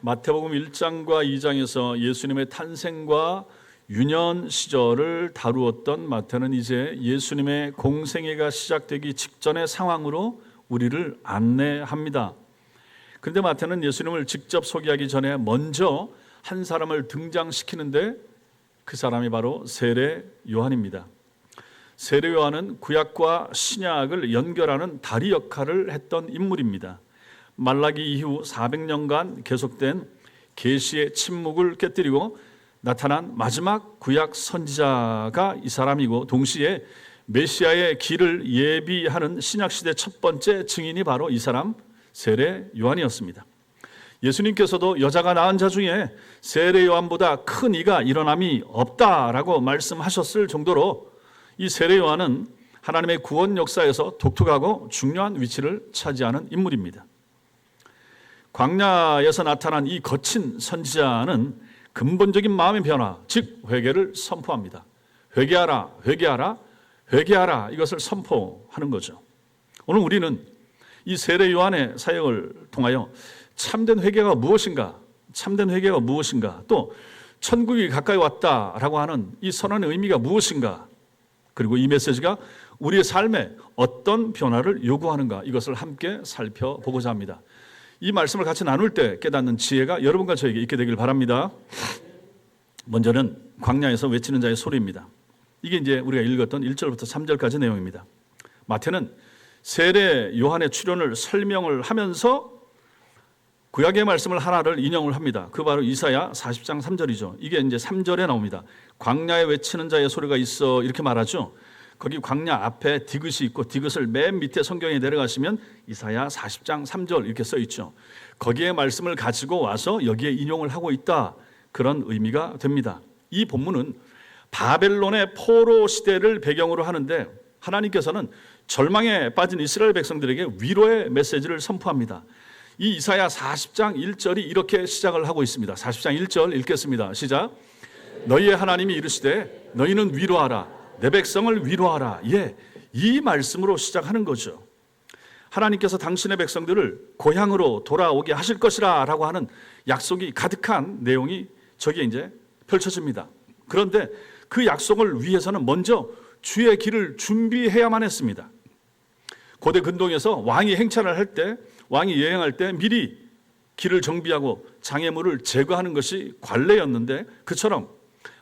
마태복음 1장과 2장에서 예수님의 탄생과 유년 시절을 다루었던 마태는 이제 예수님의 공생애가 시작되기 직전의 상황으로 우리를 안내합니다. 그런데 마태는 예수님을 직접 소개하기 전에 먼저 한 사람을 등장시키는데 그 사람이 바로 세례 요한입니다. 세례 요한은 구약과 신약을 연결하는 다리 역할을 했던 인물입니다. 말라기 이후 400년간 계속된 계시의 침묵을 깨뜨리고 나타난 마지막 구약 선지자가 이 사람이고, 동시에 메시아의 길을 예비하는 신약시대 첫 번째 증인이 바로 이 사람 세례 요한이었습니다. 예수님께서도 여자가 낳은 자 중에 세례 요한보다 큰 이가 일어남이 없다라고 말씀하셨을 정도로 이 세례 요한은 하나님의 구원 역사에서 독특하고 중요한 위치를 차지하는 인물입니다. 광야에서 나타난 이 거친 선지자는 근본적인 마음의 변화, 즉 회개를 선포합니다. 회개하라, 회개하라, 회개하라, 이것을 선포하는 거죠. 오늘 우리는 이 세례 요한의 사역을 통하여 참된 회개가 무엇인가, 참된 회개가 무엇인가, 또 천국이 가까이 왔다라고 하는 이 선언의 의미가 무엇인가, 그리고 이 메시지가 우리의 삶에 어떤 변화를 요구하는가, 이것을 함께 살펴보고자 합니다. 이 말씀을 같이 나눌 때 깨닫는 지혜가 여러분과 저에게 있게 되길 바랍니다. 먼저는 광야에서 외치는 자의 소리입니다. 이게 이제 우리가 읽었던 1절부터 3절까지 내용입니다. 마태는 세례 요한의 출현을 설명을 하면서 구약의 말씀을 하나를 인용을 합니다. 그 바로 이사야 40장 3절이죠. 이게 이제 3절에 나옵니다. 광야에 외치는 자의 소리가 있어, 이렇게 말하죠. 거기 광야 앞에 디귿이 있고, 디귿을 맨 밑에 성경에 내려가시면 이사야 40장 3절 이렇게 써 있죠. 거기에 말씀을 가지고 와서 여기에 인용을 하고 있다, 그런 의미가 됩니다. 이 본문은 바벨론의 포로 시대를 배경으로 하는데, 하나님께서는 절망에 빠진 이스라엘 백성들에게 위로의 메시지를 선포합니다. 이 이사야 40장 1절이 이렇게 시작을 하고 있습니다. 40장 1절 읽겠습니다. 시작. 너희의 하나님이 이르시되 너희는 위로하라, 내 백성을 위로하라. 예, 이 말씀으로 시작하는 거죠. 하나님께서 당신의 백성들을 고향으로 돌아오게 하실 것이라 라고 하는 약속이 가득한 내용이 저기에 이제 펼쳐집니다. 그런데 그 약속을 위해서는 먼저 주의 길을 준비해야만 했습니다. 고대 근동에서 왕이 행차를 할 때, 왕이 여행할 때 미리 길을 정비하고 장애물을 제거하는 것이 관례였는데, 그처럼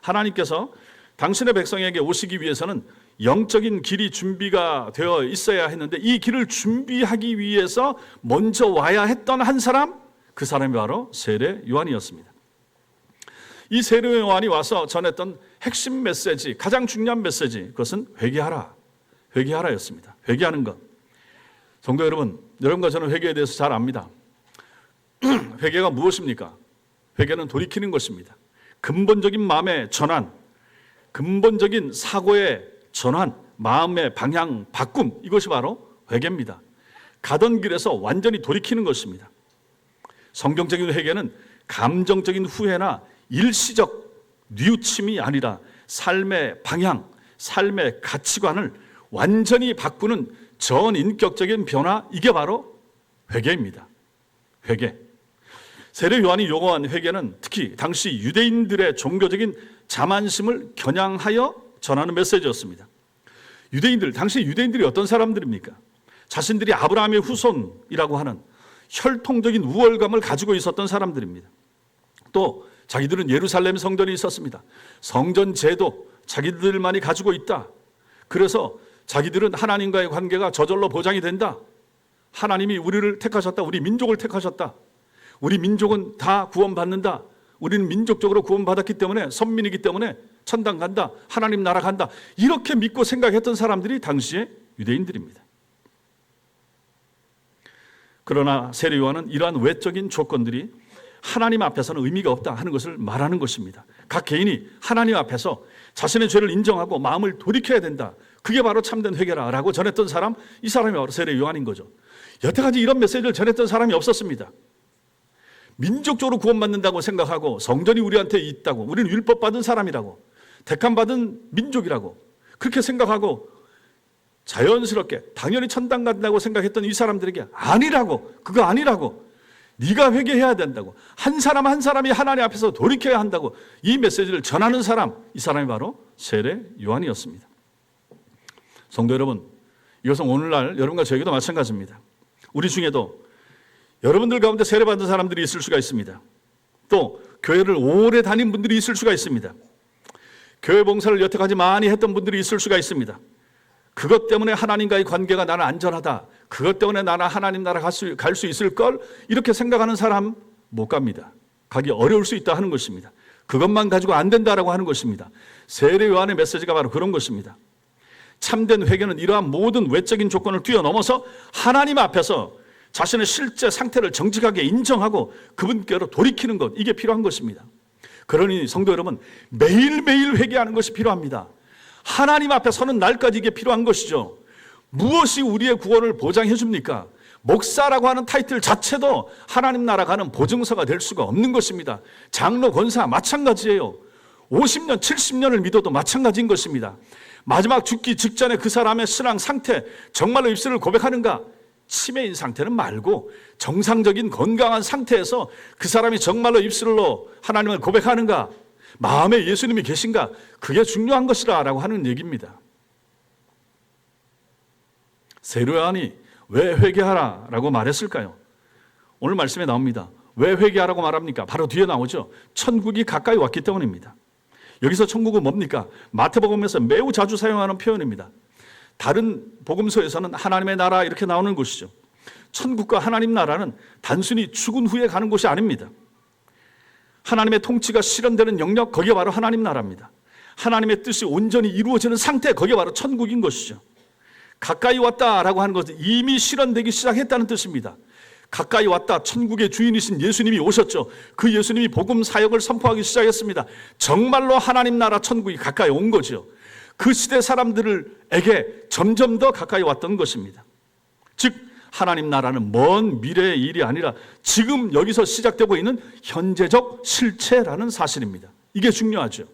하나님께서 당신의 백성에게 오시기 위해서는 영적인 길이 준비가 되어 있어야 했는데, 이 길을 준비하기 위해서 먼저 와야 했던 한 사람, 그 사람이 바로 세례 요한이었습니다. 이 세례 요한이 와서 전했던 핵심 메시지, 가장 중요한 메시지, 그것은 회개하라, 회개하라였습니다. 회개하는 것. 성도 여러분, 여러분과 저는 회개에 대해서 잘 압니다. 회개가 무엇입니까? 회개는 돌이키는 것입니다. 근본적인 마음의 전환, 근본적인 사고의 전환, 마음의 방향 바꿈, 이것이 바로 회개입니다. 가던 길에서 완전히 돌이키는 것입니다. 성경적인 회개는 감정적인 후회나 일시적 뉘우침이 아니라 삶의 방향, 삶의 가치관을 완전히 바꾸는 전인격적인 변화, 이게 바로 회개입니다. 회개. 세례 요한이 요구한 회개는 특히 당시 유대인들의 종교적인 자만심을 겨냥하여 전하는 메시지였습니다. 유대인들, 당시 유대인들이 어떤 사람들입니까? 자신들이 아브라함의 후손이라고 하는 혈통적인 우월감을 가지고 있었던 사람들입니다. 또 자기들은 예루살렘 성전이 있었습니다. 성전 제도 자기들만이 가지고 있다. 그래서 자기들은 하나님과의 관계가 저절로 보장이 된다. 하나님이 우리를 택하셨다. 우리 민족을 택하셨다. 우리 민족은 다 구원받는다. 우리는 민족적으로 구원받았기 때문에, 선민이기 때문에 천당 간다. 하나님 나라 간다. 이렇게 믿고 생각했던 사람들이 당시의 유대인들입니다. 그러나 세례 요한은 이러한 외적인 조건들이 하나님 앞에서는 의미가 없다 하는 것을 말하는 것입니다. 각 개인이 하나님 앞에서 자신의 죄를 인정하고 마음을 돌이켜야 된다. 그게 바로 참된 회개라라고 전했던 사람, 이 사람이 바로 세례 요한인 거죠. 여태까지 이런 메시지를 전했던 사람이 없었습니다. 민족적으로 구원받는다고 생각하고, 성전이 우리한테 있다고, 우리는 율법 받은 사람이라고, 택함 받은 민족이라고 그렇게 생각하고 자연스럽게 당연히 천당 간다고 생각했던 이 사람들에게 아니라고, 그거 아니라고, 네가 회개해야 된다고, 한 사람 한 사람이 하나님 앞에서 돌이켜야 한다고 이 메시지를 전하는 사람, 이 사람이 바로 세례 요한이었습니다. 성도 여러분, 이것은 오늘날 여러분과 저에게도 마찬가지입니다. 우리 중에도 여러분들 가운데 세례받은 사람들이 있을 수가 있습니다. 또 교회를 오래 다닌 분들이 있을 수가 있습니다. 교회 봉사를 여태까지 많이 했던 분들이 있을 수가 있습니다. 그것 때문에 하나님과의 관계가 나는 안전하다, 그것 때문에 나는 하나님 나라 갈 수 있을 걸, 이렇게 생각하는 사람 못 갑니다. 가기 어려울 수 있다 하는 것입니다. 그것만 가지고 안 된다라고 하는 것입니다. 세례 요한의 메시지가 바로 그런 것입니다. 참된 회개는 이러한 모든 외적인 조건을 뛰어넘어서 하나님 앞에서 자신의 실제 상태를 정직하게 인정하고 그분께로 돌이키는 것, 이게 필요한 것입니다. 그러니 성도 여러분, 매일매일 회개하는 것이 필요합니다. 하나님 앞에 서는 날까지 이게 필요한 것이죠. 무엇이 우리의 구원을 보장해 줍니까? 목사라고 하는 타이틀 자체도 하나님 나라 가는 보증서가 될 수가 없는 것입니다. 장로, 권사 마찬가지예요. 50년, 70년을 믿어도 마찬가지인 것입니다. 마지막 죽기 직전에 그 사람의 신앙 상태, 정말로 입술을 고백하는가? 치매인 상태는 말고 정상적인 건강한 상태에서 그 사람이 정말로 입술로 하나님을 고백하는가, 마음에 예수님이 계신가, 그게 중요한 것이라고 하는 얘기입니다. 세례 요한이 왜 회개하라 라고 말했을까요? 오늘 말씀에 나옵니다. 왜 회개하라고 말합니까? 바로 뒤에 나오죠. 천국이 가까이 왔기 때문입니다. 여기서 천국은 뭡니까? 마태복음에서 매우 자주 사용하는 표현입니다. 다른 복음서에서는 하나님의 나라 이렇게 나오는 곳이죠. 천국과 하나님 나라는 단순히 죽은 후에 가는 곳이 아닙니다. 하나님의 통치가 실현되는 영역, 거기가 바로 하나님 나라입니다. 하나님의 뜻이 온전히 이루어지는 상태, 거기가 바로 천국인 것이죠. 가까이 왔다라고 하는 것은 이미 실현되기 시작했다는 뜻입니다. 가까이 왔다, 천국의 주인이신 예수님이 오셨죠. 그 예수님이 복음 사역을 선포하기 시작했습니다. 정말로 하나님 나라 천국이 가까이 온 거죠. 그 시대 사람들에게 점점 더 가까이 왔던 것입니다. 즉 하나님 나라는 먼 미래의 일이 아니라 지금 여기서 시작되고 있는 현재적 실체라는 사실입니다. 이게 중요하죠.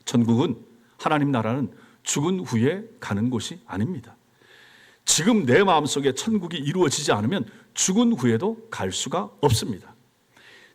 천국은, 하나님 나라는 죽은 후에 가는 곳이 아닙니다. 지금 내 마음속에 천국이 이루어지지 않으면 죽은 후에도 갈 수가 없습니다.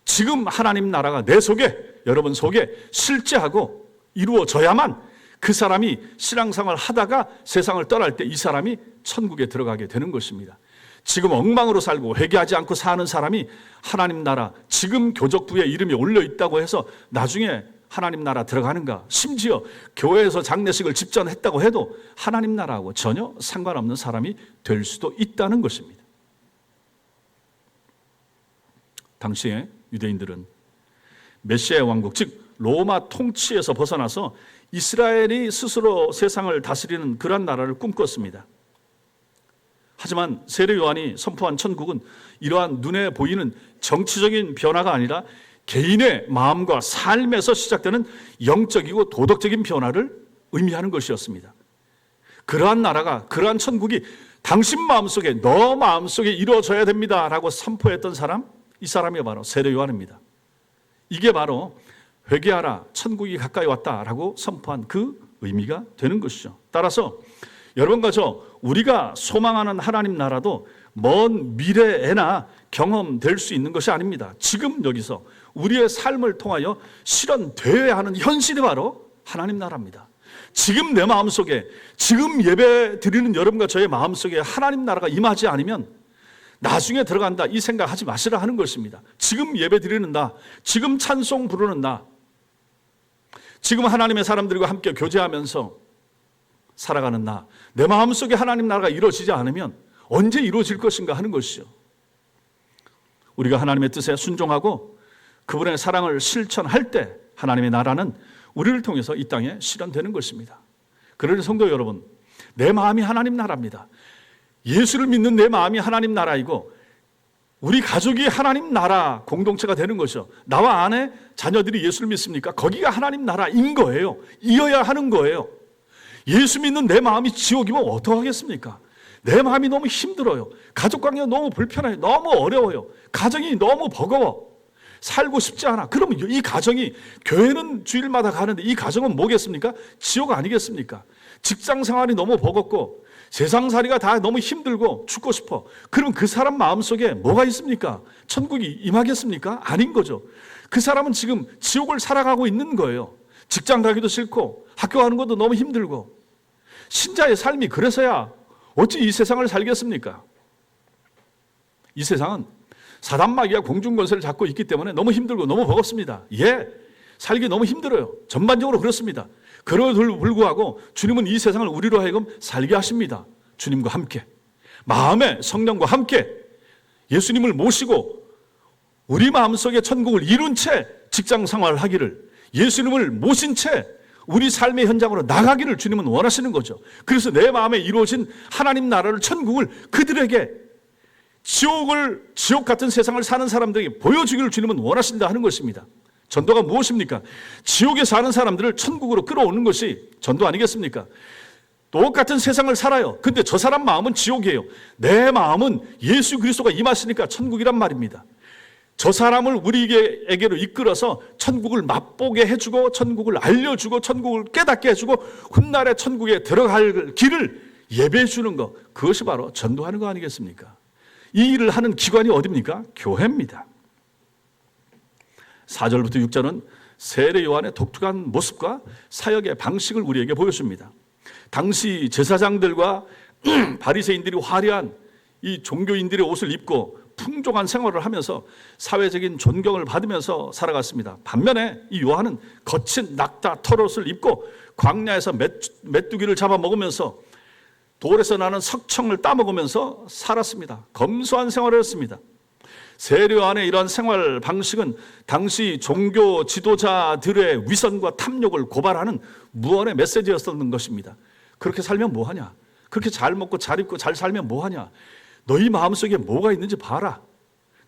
지금 하나님 나라가 내 속에, 여러분 속에 실제하고 이루어져야만 그 사람이 신앙생활을 하다가 세상을 떠날 때 이 사람이 천국에 들어가게 되는 것입니다. 지금 엉망으로 살고 회개하지 않고 사는 사람이 하나님 나라, 지금 교적부에 이름이 올려 있다고 해서 나중에 하나님 나라 들어가는가? 심지어 교회에서 장례식을 집전했다고 해도 하나님 나라하고 전혀 상관없는 사람이 될 수도 있다는 것입니다. 당시에 유대인들은 메시아의 왕국, 즉 로마 통치에서 벗어나서 이스라엘이 스스로 세상을 다스리는 그런 나라를 꿈꿨습니다. 하지만 세례 요한이 선포한 천국은 이러한 눈에 보이는 정치적인 변화가 아니라 개인의 마음과 삶에서 시작되는 영적이고 도덕적인 변화를 의미하는 것이었습니다. 그러한 나라가, 그러한 천국이 당신 마음속에, 너 마음속에 이루어져야 됩니다 라고 선포했던 사람, 이 사람이 바로 세례 요한입니다. 이게 바로 회개하라, 천국이 가까이 왔다라고 선포한 그 의미가 되는 것이죠. 따라서 여러분과 저, 우리가 소망하는 하나님 나라도 먼 미래에나 경험될 수 있는 것이 아닙니다. 지금 여기서 우리의 삶을 통하여 실현되어야 하는 현실이 바로 하나님 나라입니다. 지금 내 마음속에, 지금 예배 드리는 여러분과 저의 마음속에 하나님 나라가 임하지 않으면 나중에 들어간다, 이 생각하지 마시라 하는 것입니다. 지금 예배 드리는 나, 지금 찬송 부르는 나, 지금 하나님의 사람들과 함께 교제하면서 살아가는 나, 내 마음속에 하나님 나라가 이루어지지 않으면 언제 이루어질 것인가 하는 것이죠. 우리가 하나님의 뜻에 순종하고 그분의 사랑을 실천할 때 하나님의 나라는 우리를 통해서 이 땅에 실현되는 것입니다. 그러니 성도 여러분, 내 마음이 하나님 나라입니다. 예수를 믿는 내 마음이 하나님 나라이고 우리 가족이 하나님 나라 공동체가 되는 것이죠. 나와 아내, 자녀들이 예수를 믿습니까? 거기가 하나님 나라인 거예요. 이어야 하는 거예요. 예수 믿는 내 마음이 지옥이면 어떡하겠습니까? 내 마음이 너무 힘들어요. 가족관계가 너무 불편해요. 너무 어려워요. 가정이 너무 버거워. 살고 싶지 않아. 그러면 이 가정이, 교회는 주일마다 가는데 이 가정은 뭐겠습니까? 지옥 아니겠습니까? 직장 생활이 너무 버겁고 세상살이가 다 너무 힘들고 죽고 싶어. 그럼 그 사람 마음속에 뭐가 있습니까? 천국이 임하겠습니까? 아닌 거죠. 그 사람은 지금 지옥을 살아가고 있는 거예요. 직장 가기도 싫고 학교 가는 것도 너무 힘들고. 신자의 삶이 그래서야 어찌 이 세상을 살겠습니까? 이 세상은 사단마귀가 공중권세를 잡고 있기 때문에 너무 힘들고 너무 버겁습니다. 예, 살기 너무 힘들어요. 전반적으로 그렇습니다. 그럼에도 불구하고 주님은 이 세상을 우리로 하여금 살게 하십니다. 주님과 함께, 마음의 성령과 함께 예수님을 모시고 우리 마음속에 천국을 이룬 채 직장 생활을 하기를, 예수님을 모신 채 우리 삶의 현장으로 나가기를 주님은 원하시는 거죠. 그래서 내 마음에 이루어진 하나님 나라를, 천국을 그들에게, 지옥 같은 세상을 사는 사람들에게 보여주기를 주님은 원하신다 하는 것입니다. 전도가 무엇입니까? 지옥에 사는 사람들을 천국으로 끌어오는 것이 전도 아니겠습니까? 똑같은 세상을 살아요. 근데 저 사람 마음은 지옥이에요. 내 마음은 예수 그리스도가 임하시니까 천국이란 말입니다. 저 사람을 우리에게로 이끌어서 천국을 맛보게 해주고, 천국을 알려주고, 천국을 깨닫게 해주고, 훗날에 천국에 들어갈 길을 예배해 주는 것, 그것이 바로 전도하는 거 아니겠습니까? 이 일을 하는 기관이 어디입니까? 교회입니다. 4절부터 6절은 세례 요한의 독특한 모습과 사역의 방식을 우리에게 보여줍니다. 당시 제사장들과 바리새인들이 화려한 이 종교인들의 옷을 입고 풍족한 생활을 하면서 사회적인 존경을 받으면서 살아갔습니다. 반면에 이 요한은 거친 낙타 털옷을 입고 광야에서 메뚜기를 잡아먹으면서 돌에서 나는 석청을 따먹으면서 살았습니다. 검소한 생활을 했습니다. 세례 요한의 이러한 생활 방식은 당시 종교 지도자들의 위선과 탐욕을 고발하는 무언의 메시지였던 것입니다. 그렇게 살면 뭐하냐? 그렇게 잘 먹고 잘 입고 잘 살면 뭐하냐? 너희 마음속에 뭐가 있는지 봐라.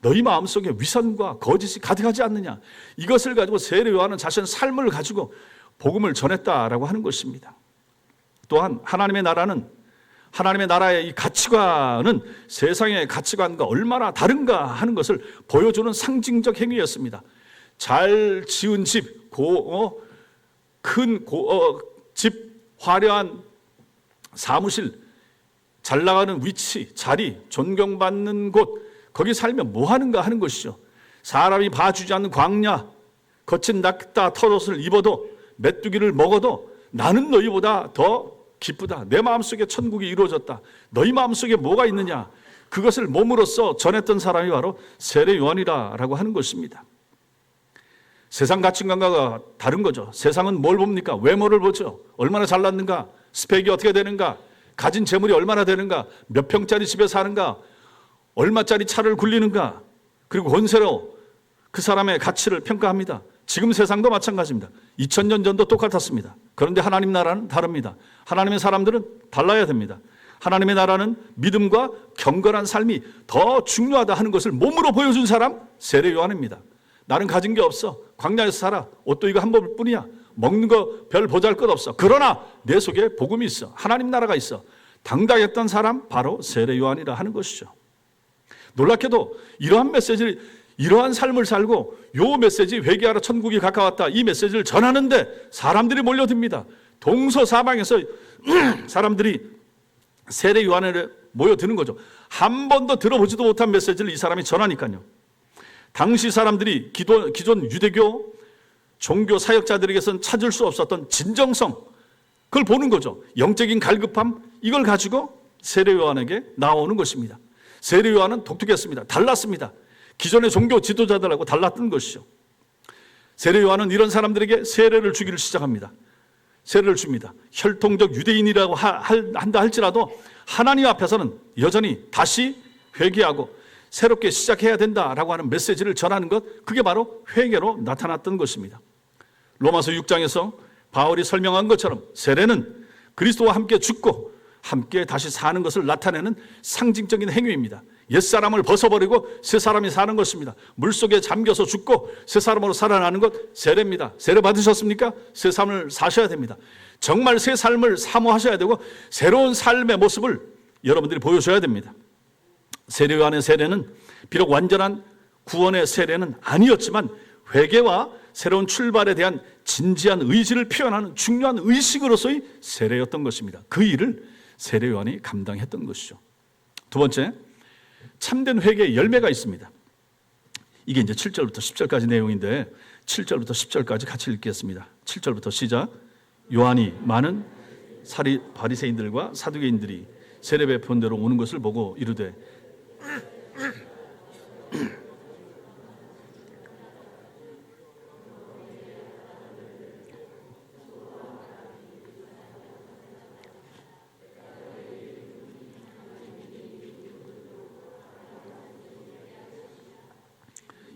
너희 마음속에 위선과 거짓이 가득하지 않느냐? 이것을 가지고 세례 요한은 자신의 삶을 가지고 복음을 전했다라고 하는 것입니다. 또한 하나님의 나라의 이 가치관은 세상의 가치관과 얼마나 다른가 하는 것을 보여주는 상징적 행위였습니다. 잘 지은 집, 큰 집, 화려한 사무실, 잘 나가는 위치, 자리, 존경받는 곳, 거기 살면 뭐 하는가 하는 것이죠. 사람이 봐주지 않는 광야, 거친 낙타 털옷을 입어도, 메뚜기를 먹어도 나는 너희보다 더 기쁘다. 내 마음속에 천국이 이루어졌다. 너희 마음속에 뭐가 있느냐? 그것을 몸으로써 전했던 사람이 바로 세례 요한이라고 하는 것입니다. 세상 가치관과 다른 거죠. 세상은 뭘 봅니까? 외모를 보죠. 얼마나 잘났는가? 스펙이 어떻게 되는가? 가진 재물이 얼마나 되는가? 몇 평짜리 집에 사는가? 얼마짜리 차를 굴리는가? 그리고 권세로 그 사람의 가치를 평가합니다. 지금 세상도 마찬가지입니다. 2000년 전도 똑같았습니다. 그런데 하나님 나라는 다릅니다. 하나님의 사람들은 달라야 됩니다. 하나님의 나라는 믿음과 경건한 삶이 더 중요하다 하는 것을 몸으로 보여준 사람, 세례 요한입니다. 나는 가진 게 없어. 광야에서 살아. 옷도 이거 한 벌뿐이야. 먹는 거 별 보잘것 없어. 그러나 내 속에 복음이 있어. 하나님 나라가 있어. 당당했던 사람, 바로 세례 요한이라 하는 것이죠. 놀랍게도 이러한 삶을 살고 요 메시지, 회개하라 천국이 가까웠다, 이 메시지를 전하는데 사람들이 몰려듭니다. 동서사방에서 사람들이 세례 요한을 모여드는 거죠. 한 번도 들어보지도 못한 메시지를 이 사람이 전하니까요. 당시 사람들이 기존 유대교 종교 사역자들에게서는 찾을 수 없었던 진정성, 그걸 보는 거죠. 영적인 갈급함, 이걸 가지고 세례 요한에게 나오는 것입니다. 세례 요한은 독특했습니다. 달랐습니다. 기존의 종교 지도자들하고 달랐던 것이죠. 세례 요한은 이런 사람들에게 세례를 주기를 시작합니다. 세례를 줍니다. 혈통적 유대인이라고 한다 할지라도 하나님 앞에서는 여전히 다시 회개하고 새롭게 시작해야 된다라고 하는 메시지를 전하는 것, 그게 바로 회개로 나타났던 것입니다. 로마서 6장에서 바울이 설명한 것처럼 세례는 그리스도와 함께 죽고 함께 다시 사는 것을 나타내는 상징적인 행위입니다. 옛사람을 벗어버리고 새 사람이 사는 것입니다. 물속에 잠겨서 죽고 새 사람으로 살아나는 것, 세례입니다. 세례 받으셨습니까? 새 삶을 사셔야 됩니다. 정말 새 삶을 사모하셔야 되고 새로운 삶의 모습을 여러분들이 보여줘야 됩니다. 세례 요한의 세례는 비록 완전한 구원의 세례는 아니었지만 회개와 새로운 출발에 대한 진지한 의지를 표현하는 중요한 의식으로서의 세례였던 것입니다. 그 일을 세례 요한이 감당했던 것이죠. 두 번째, 참된 회개의 열매가 있습니다. 이게 이제 7절부터 10절까지 내용인데 7절부터 10절까지 같이 읽겠습니다. 7절부터 시작. 요한이 많은 바리새인들과 사두개인들이 세례 베푼 대로 오는 것을 보고 이르되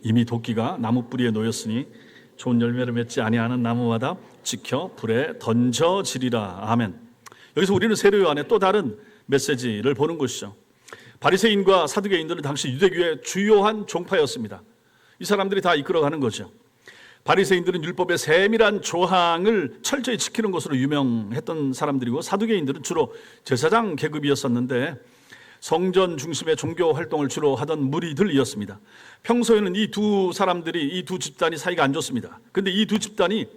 이미 도끼가 나무 뿌리에 놓였으니 좋은 열매를 맺지 아니하는 나무마다 지켜 불에 던져지리라. 아멘. 여기서 우리는 세례 요한의 또 다른 메시지를 보는 것이죠. 바리새인과 사두개인들은 당시 유대교의 주요한 종파였습니다. 이 사람들이 다 이끌어가는 거죠. 바리새인들은 율법의 세밀한 조항을 철저히 지키는 것으로 유명했던 사람들이고, 사두개인들은 주로 제사장 계급이었었는데 성전 중심의 종교 활동을 주로 하던 무리들이었습니다. 평소에는 이 두 사람들이, 이 두 집단이 사이가 안 좋습니다. 그런데 이 두 집단이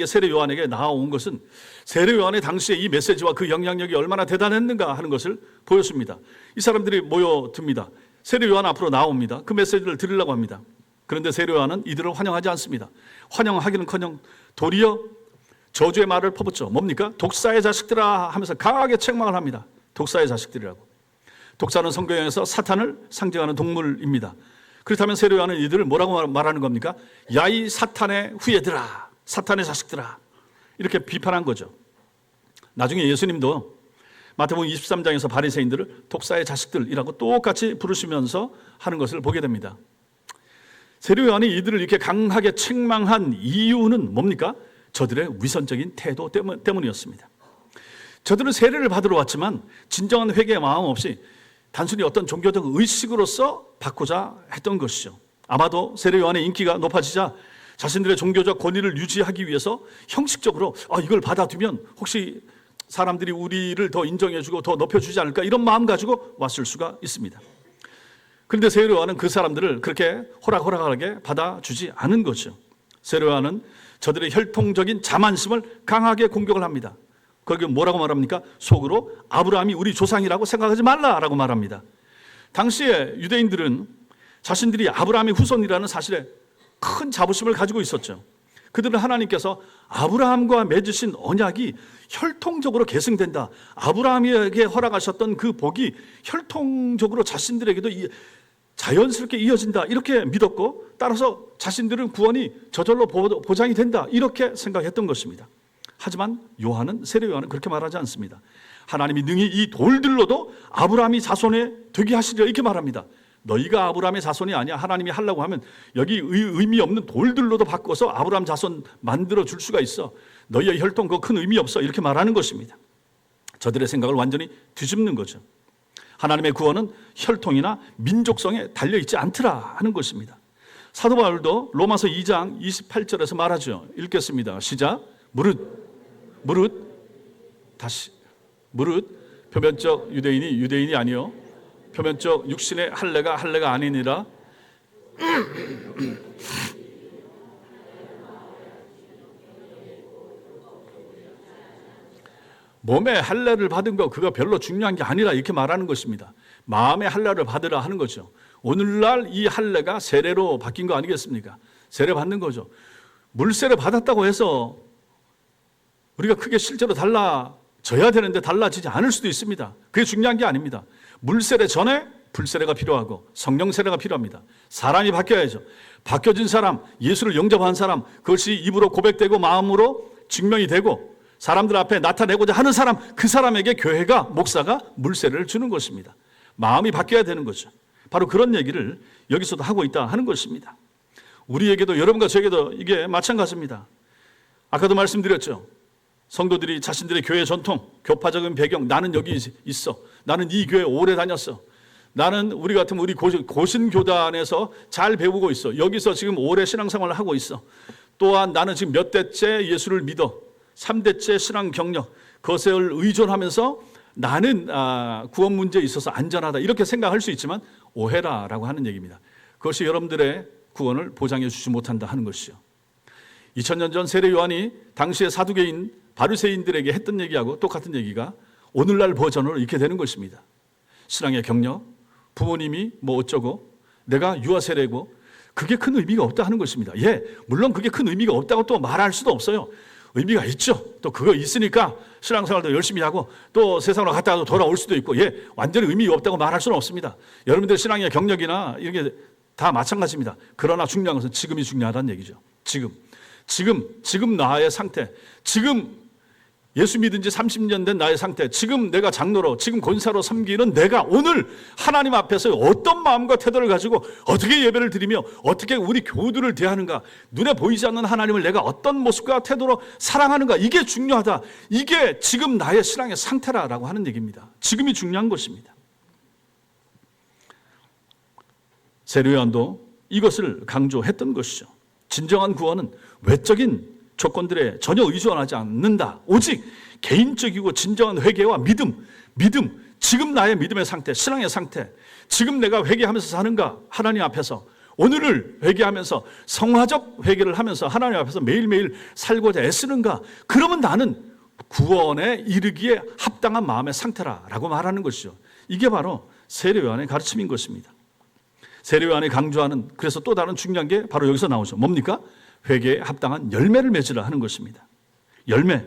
세례 요한에게 나아온 것은 세례 요한의 당시에 이 메시지와 그 영향력이 얼마나 대단했는가 하는 것을 보였습니다. 이 사람들이 모여듭니다. 세례 요한 앞으로 나옵니다. 그 메시지를 들으려고 합니다. 그런데 세례 요한은 이들을 환영하지 않습니다. 환영하기는커녕 도리어 저주의 말을 퍼붓죠. 뭡니까? 독사의 자식들아 하면서 강하게 책망을 합니다. 독사의 자식들이라고. 독사는 성경에서 사탄을 상징하는 동물입니다. 그렇다면 세례 요한은 이들을 뭐라고 말하는 겁니까? 야, 이 사탄의 후예들아, 사탄의 자식들아, 이렇게 비판한 거죠. 나중에 예수님도 마태복음 23장에서 바리새인들을 독사의 자식들이라고 똑같이 부르시면서 하는 것을 보게 됩니다. 세례 요한이 이들을 이렇게 강하게 책망한 이유는 뭡니까? 저들의 위선적인 태도 때문이었습니다. 저들은 세례를 받으러 왔지만 진정한 회개의 마음 없이 단순히 어떤 종교적 의식으로서 받고자 했던 것이죠. 아마도 세례 요한의 인기가 높아지자 자신들의 종교적 권위를 유지하기 위해서 형식적으로 이걸 받아두면 혹시 사람들이 우리를 더 인정해주고 더 높여주지 않을까, 이런 마음 가지고 왔을 수가 있습니다. 그런데 세례 요한은 그 사람들을 그렇게 호락호락하게 받아주지 않은 거죠. 세례 요한은 저들의 혈통적인 자만심을 강하게 공격을 합니다. 거기 뭐라고 말합니까? 속으로 아브라함이 우리 조상이라고 생각하지 말라라고 말합니다. 당시에 유대인들은 자신들이 아브라함의 후손이라는 사실에 큰 자부심을 가지고 있었죠. 그들은 하나님께서 아브라함과 맺으신 언약이 혈통적으로 계승된다, 아브라함에게 허락하셨던 그 복이 혈통적으로 자신들에게도 자연스럽게 이어진다, 이렇게 믿었고, 따라서 자신들은 구원이 저절로 보장이 된다, 이렇게 생각했던 것입니다. 하지만 세례 요한은 그렇게 말하지 않습니다. 하나님이 능히 이 돌들로도 아브라함이 자손에 되게 하시리라, 이렇게 말합니다. 너희가 아브라함의 자손이 아니야, 하나님이 하려고 하면 여기 의미 없는 돌들로도 바꿔서 아브라함 자손 만들어 줄 수가 있어. 너희의 혈통 그거 큰 의미 없어, 이렇게 말하는 것입니다. 저들의 생각을 완전히 뒤집는 거죠. 하나님의 구원은 혈통이나 민족성에 달려있지 않더라 하는 것입니다. 사도 바울도 로마서 2장 28절에서 말하죠. 읽겠습니다. 시작. 무릇 표면적 유대인이 아니요 표면적 육신의 할례가 아니니라. 몸의 할례를 받은 거 그거 별로 중요한 게 아니라, 이렇게 말하는 것입니다. 마음의 할례를 받으라 하는 거죠. 오늘날 이 할례가 세례로 바뀐 거 아니겠습니까? 세례 받는 거죠. 물세례 받았다고 해서 우리가 크게 실제로 달라져야 되는데 달라지지 않을 수도 있습니다. 그게 중요한 게 아닙니다. 물세례 전에 불세례가 필요하고 성령 세례가 필요합니다. 사람이 바뀌어야죠. 바뀌어진 사람, 예수를 영접한 사람, 그것이 입으로 고백되고 마음으로 증명이 되고 사람들 앞에 나타내고자 하는 사람, 그 사람에게 교회가, 목사가 물세례를 주는 것입니다. 마음이 바뀌어야 되는 거죠. 바로 그런 얘기를 여기서도 하고 있다 하는 것입니다. 우리에게도, 여러분과 저에게도 이게 마찬가지입니다. 아까도 말씀드렸죠. 성도들이 자신들의 교회 전통, 교파적인 배경, 나는 여기 있어, 나는 이 교회 오래 다녔어, 나는 우리 같으면 우리 고신교단에서 잘 배우고 있어, 여기서 지금 오래 신앙생활을 하고 있어, 또한 나는 지금 몇 대째 예수를 믿어, 3대째 신앙 경력, 그것을 의존하면서 나는 구원 문제에 있어서 안전하다, 이렇게 생각할 수 있지만 오해라라고 하는 얘기입니다. 그것이 여러분들의 구원을 보장해 주지 못한다 하는 것이죠. 2000년 전 세례 요한이 당시의 사두개인 바리새인들에게 했던 얘기하고 똑같은 얘기가 오늘날 버전으로 이렇게 되는 것입니다. 신앙의 경력, 부모님이 뭐 어쩌고, 내가 유아 세례고, 그게 큰 의미가 없다 하는 것입니다. 예, 물론 그게 큰 의미가 없다고 또 말할 수도 없어요. 의미가 있죠. 또 그거 있으니까 신앙생활도 열심히 하고 또 세상으로 갔다가 돌아올 수도 있고, 예, 완전히 의미가 없다고 말할 수는 없습니다. 여러분들 신앙의 경력이나 이런 게 다 마찬가지입니다. 그러나 중요한 것은 지금이 중요하다는 얘기죠. 지금 나의 상태, 지금 예수 믿은 지 30년 된 나의 상태, 지금 내가 장로로, 지금 권사로 섬기는 내가 오늘 하나님 앞에서 어떤 마음과 태도를 가지고 어떻게 예배를 드리며 어떻게 우리 교우들을 대하는가, 눈에 보이지 않는 하나님을 내가 어떤 모습과 태도로 사랑하는가, 이게 중요하다. 이게 지금 나의 신앙의 상태라고 하는 얘기입니다. 지금이 중요한 것입니다. 세례요한도 이것을 강조했던 것이죠. 진정한 구원은 외적인 조건들에 전혀 의존하지 않는다. 오직 개인적이고 진정한 회개와 믿음, 지금 나의 믿음의 상태, 신앙의 상태, 지금 내가 회개하면서 사는가, 하나님 앞에서 오늘을 회개하면서 성화적 회개를 하면서 하나님 앞에서 매일매일 살고자 애쓰는가, 그러면 나는 구원에 이르기에 합당한 마음의 상태라고 말하는 것이죠. 이게 바로 세례요한의 가르침인 것입니다. 세례요한이 강조하는, 그래서 또 다른 중요한 게 바로 여기서 나오죠. 뭡니까? 회개에 합당한 열매를 맺으라 하는 것입니다. 열매,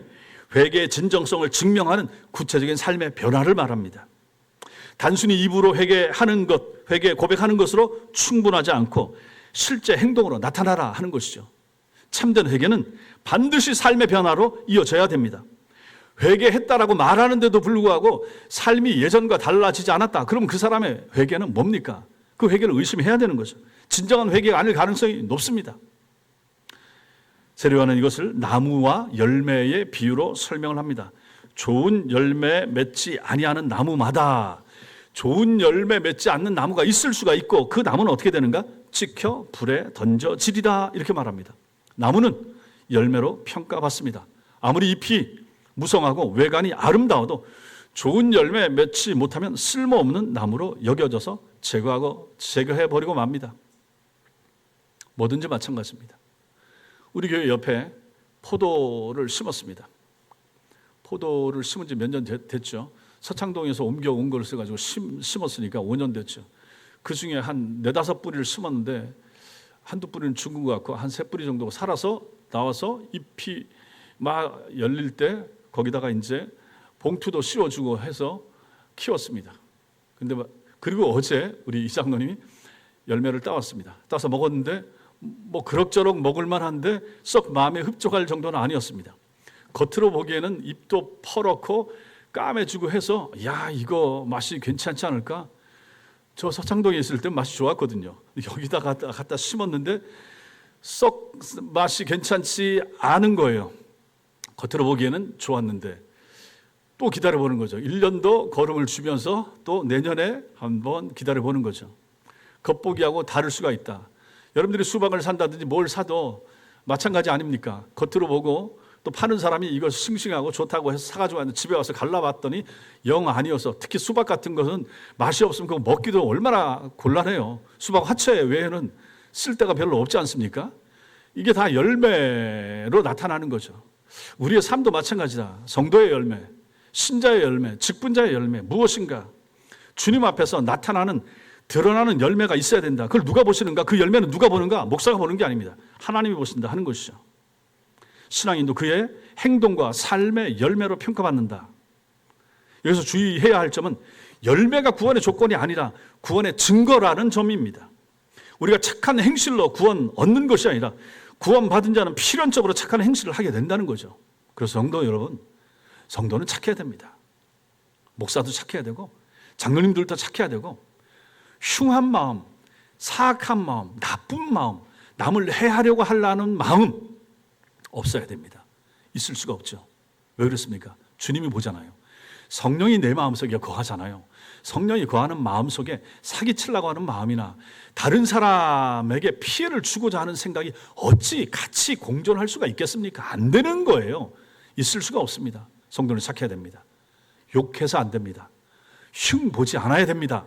회개의 진정성을 증명하는 구체적인 삶의 변화를 말합니다. 단순히 입으로 회개하는 것, 회개 고백하는 것으로 충분하지 않고 실제 행동으로 나타나라 하는 것이죠. 참된 회개는 반드시 삶의 변화로 이어져야 됩니다. 회개했다라고 말하는데도 불구하고 삶이 예전과 달라지지 않았다. 그럼 그 사람의 회개는 뭡니까? 그 회개를 의심해야 되는 거죠. 진정한 회개가 아닐 가능성이 높습니다. 세례요한은 이것을 나무와 열매의 비유로 설명을 합니다. 좋은 열매 맺지 아니하는 나무마다 좋은 열매 맺지 않는 나무가 있을 수가 있고, 그 나무는 어떻게 되는가? 찍혀 불에 던져지리라, 이렇게 말합니다. 나무는 열매로 평가받습니다. 아무리 잎이 무성하고 외관이 아름다워도 좋은 열매 맺지 못하면 쓸모없는 나무로 여겨져서 제거해버리고 맙니다. 뭐든지 마찬가지입니다. 우리 교회 옆에 포도를 심었습니다. 포도를 심은 지 몇 년 됐죠. 서창동에서 옮겨온 걸 써가지고 심었으니까 5년 됐죠. 그 중에 한 4-5뿌리를 심었는데 한두 뿌리는 죽은 것 같고 한 3뿌리 정도가 살아서 나와서 잎이 막 열릴 때 거기다가 이제 봉투도 씌워주고 해서 키웠습니다. 그리고 어제 우리 이장로님이 열매를 따왔습니다. 따서 먹었는데 뭐 그럭저럭 먹을만 한데 썩 마음에 흡족할 정도는 아니었습니다. 겉으로 보기에는 잎도 퍼렇고 까매지고 해서 야, 이거 맛이 괜찮지 않을까? 저 서창동에 있을 때 맛이 좋았거든요. 여기다가 갖다 심었는데 썩 맛이 괜찮지 않은 거예요. 겉으로 보기에는 좋았는데 또 기다려보는 거죠. 1년 더 걸음을 주면서 또 내년에 한번 기다려보는 거죠. 겉보기하고 다를 수가 있다. 여러분들이 수박을 산다든지 뭘 사도 마찬가지 아닙니까? 겉으로 보고 또 파는 사람이 이거 싱싱하고 좋다고 해서 사가지고 왔는데 집에 와서 갈라봤더니 영 아니어서, 특히 수박 같은 것은 맛이 없으면 그거 먹기도 얼마나 곤란해요. 수박 화채 외에는 쓸 데가 별로 없지 않습니까? 이게 다 열매로 나타나는 거죠. 우리의 삶도 마찬가지다. 성도의 열매, 신자의 열매, 직분자의 열매, 무엇인가 주님 앞에서 나타나는, 드러나는 열매가 있어야 된다. 그걸 누가 보시는가? 그 열매는 누가 보는가? 목사가 보는 게 아닙니다. 하나님이 보신다 하는 것이죠. 신앙인도 그의 행동과 삶의 열매로 평가받는다. 여기서 주의해야 할 점은 열매가 구원의 조건이 아니라 구원의 증거라는 점입니다. 우리가 착한 행실로 구원 얻는 것이 아니라 구원받은 자는 필연적으로 착한 행실을 하게 된다는 거죠. 그래서 성도 여러분, 성도는 착해야 됩니다. 목사도 착해야 되고 장로님들도 착해야 되고, 흉한 마음, 사악한 마음, 나쁜 마음, 남을 해하려고 하려는 마음 없어야 됩니다. 있을 수가 없죠. 왜 그렇습니까? 주님이 보잖아요. 성령이 내 마음속에 거하잖아요. 성령이 거하는 마음속에 사기치려고 하는 마음이나 다른 사람에게 피해를 주고자 하는 생각이 어찌 같이 공존할 수가 있겠습니까? 안 되는 거예요. 있을 수가 없습니다. 성도는 착해야 됩니다. 욕해서 안 됩니다. 흉 보지 않아야 됩니다.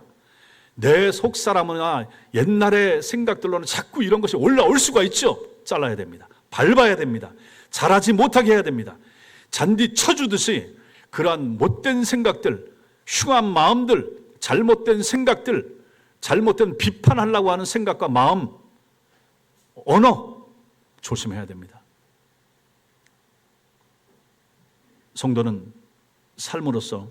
내 속사람이나 옛날의 생각들로는 자꾸 이런 것이 올라올 수가 있죠. 잘라야 됩니다. 밟아야 됩니다. 잘하지 못하게 해야 됩니다. 잔디 쳐주듯이 그러한 못된 생각들, 흉한 마음들, 잘못된 생각들, 잘못된 비판하려고 하는 생각과 마음, 언어 조심해야 됩니다. 성도는 삶으로서